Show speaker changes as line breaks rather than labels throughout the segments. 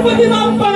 गणपती बाप्पा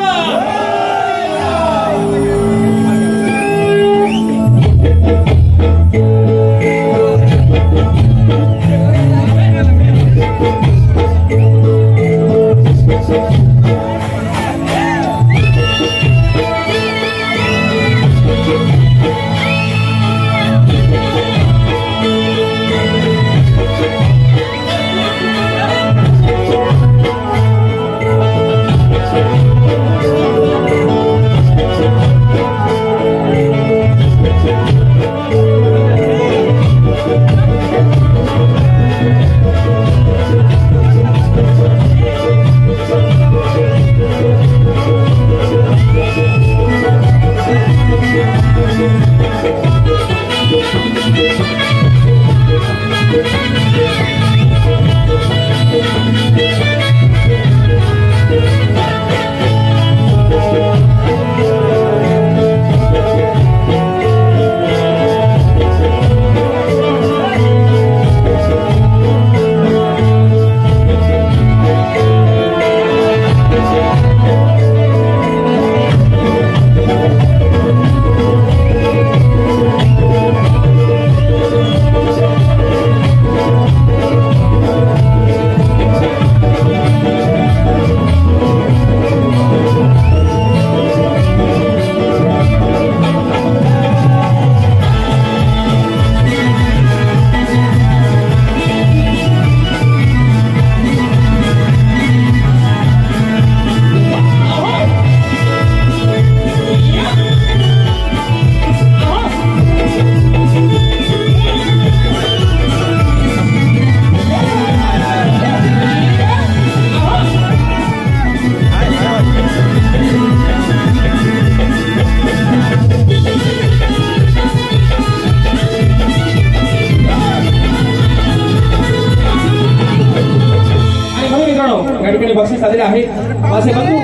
बक्षीस आलेले आहे। माझे बंधू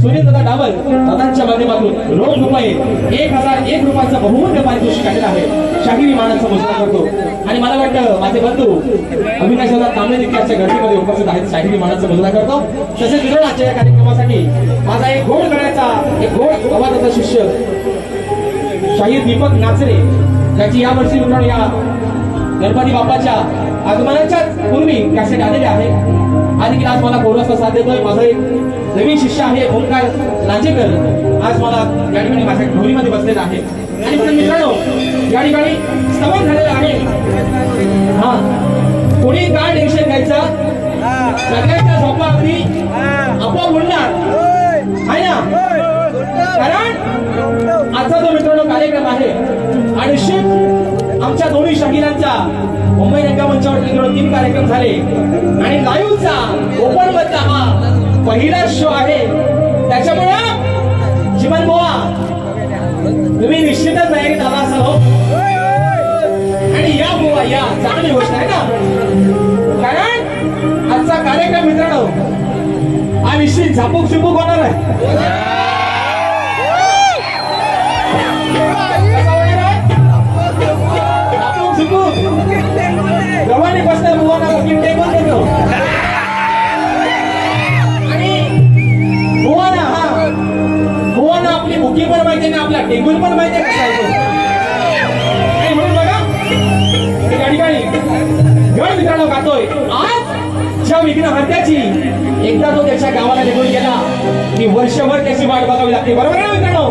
सुरेंद्र डाबर दादांच्या माध्यमातून रोख रुपये 1001 रुपयाचं बहुमूल्य पारितोषिक आलेलं आहे। शाहिरी मानाचा मोजमाप करतो आणि मला वाटतं माझे बंधू अविनाश दादा तांबे निकालच्या गर्दीमध्ये उपस्थित आहेत। शाहिरी मानाचा मोजमाप करतो। तसेच मित्रांनो आजच्या कार्यक्रमासाठी माझा एक गोड गळ्याचा एक गोड आवाजाचा शिष्य शाहीर दीपक नाचरे याची या वर्षी मित्रांनो या गणपती बाप्पाच्या आगमनाच्या पूर्वी कॅसेट आलेले आहे आणि आज मला कोरसचा साथ देतोय माझा एक नवीन शिष्य आहे ओंकार लांजेकर। आज मला या ठिकाणी माझ्या ढोलीमध्ये बसलेला आहे आणि मित्रांनो या ठिकाणी स्तवन झालेला आहे। हा कोणी काय टेन्शन घ्यायचं सगळ्यांच्या झोपा अगदी आपोआप उडणार आहे ना, कारण आजचा जो मित्रांनो कार्यक्रम आहे आणि निश्चित आमच्या दोन्ही शाहिरांचा मुंबई रंगमंचावर 3 कार्यक्रम झाले आणि लाईव्हचा ओपन मधला हा पहिला शो आहे। त्याच्यामुळे जीवन बोवा तुम्ही निश्चितच तयारीत आला असाल हो आणि या बोवा या चांगली गोष्ट आहे ना, कारण आजचा कार्यक्रम मित्रांनो हा निश्चित झापूक झुपूक होणार आहे। गव्हाणी बसल्या बुवांना बुकिंग टेबल देतो आणि बुवांना आपली बुकिंग पण माहिती नाही, आपला टेबल पण माहिती आहे आणि म्हणून बघा या ठिकाणी गण मित्रांनो गातोय आज ज्या विघ्नहर्त्याची एकदा तो त्याच्या गावाला निघून गेला की वर्षभर त्याची वाट बघावी लागते, बरोबर आहे मित्रांनो।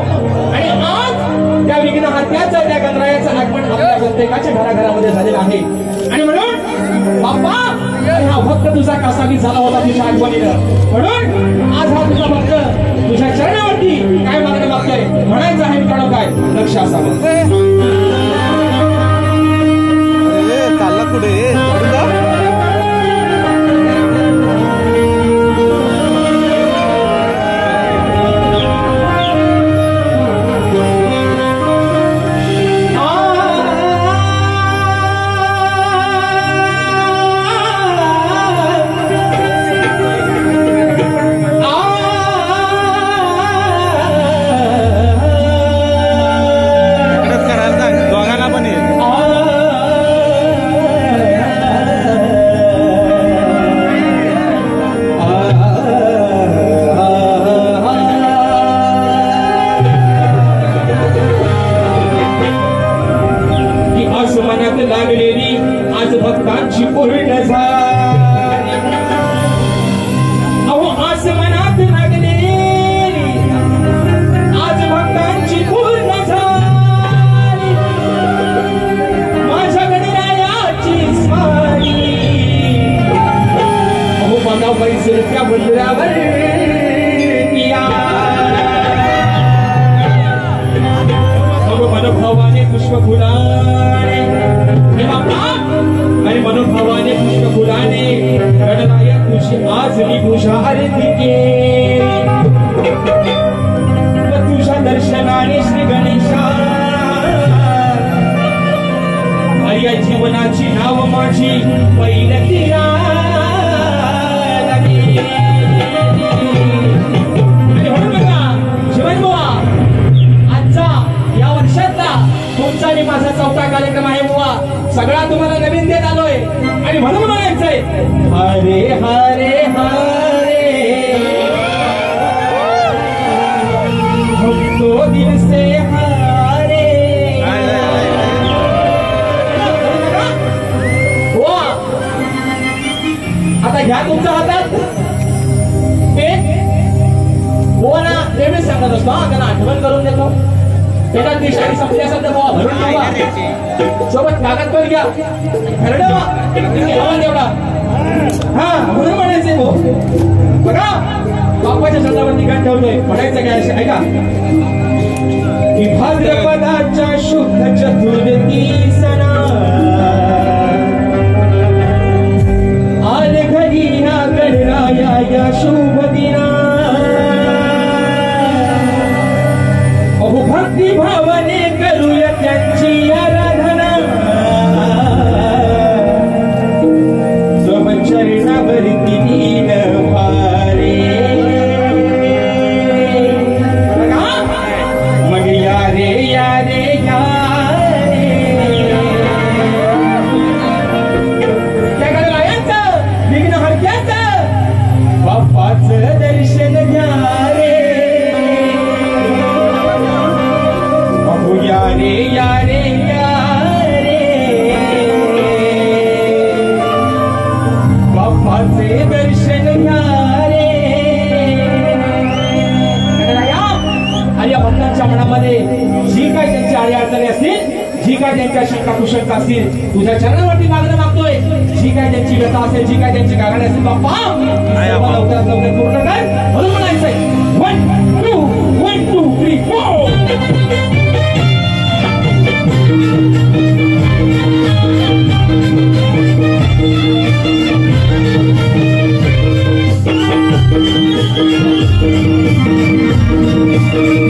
आणि आज त्या विघ्नहर्त्याचं त्या गणरायाचं आगमन आपल्या प्रत्येकाच्या घराघरामध्ये झालेलं आहे आणि म्हणून बाप्पा हा भक्त तुझा कासावीस झाला होता तुझ्या आठवणीनं, म्हणून आज हा तुझा भक्त तुझ्या चरणावरती काय मागणं मागतोय म्हणायचं आहे मित्रांनो, काय लक्ष असावं।
चालला पुढे
आ नसतो त्यांना आठवण करून देतो त्याला दिशाने संपल्या सध्या बाबा भरून ठेवा सोबत कागद पण घ्या खरडवा हवा तेवढा हा म्हणून म्हणायचंय भाऊ बघा बापाच्या शब्दावरती गाठ ठेवतोय म्हणायचं काय ऐका की भाद्रपदाच्या शुद्ध चतुर्थी सणा आले घरी ना गणराया या शुभ दिना अहो भक्ती भावने करूया त्यांची आराधना चरणावरती दीन भारे मग या रे या रे या त्या गणरायाचं विघ्न हरक्याचं बाप्पाचं दर्शन घ्या रे अहो या रे या रे या बाप्पाचे दर्शन घ्या रे आणि या भक्तांच्या मनामध्ये जी काही त्यांची आडी अडचणी असतील जी काही त्यांच्या शंका कुशंका असतील तुझ्या चरणावरती मागणं मागतोय जी काही त्यांची व्यथा असेल जी काही त्यांची गागणे असतील बाप्पा लवकरात लवकर पूर्ण कर म्हणून म्हणायचंय 1 2 3 4
Thank you.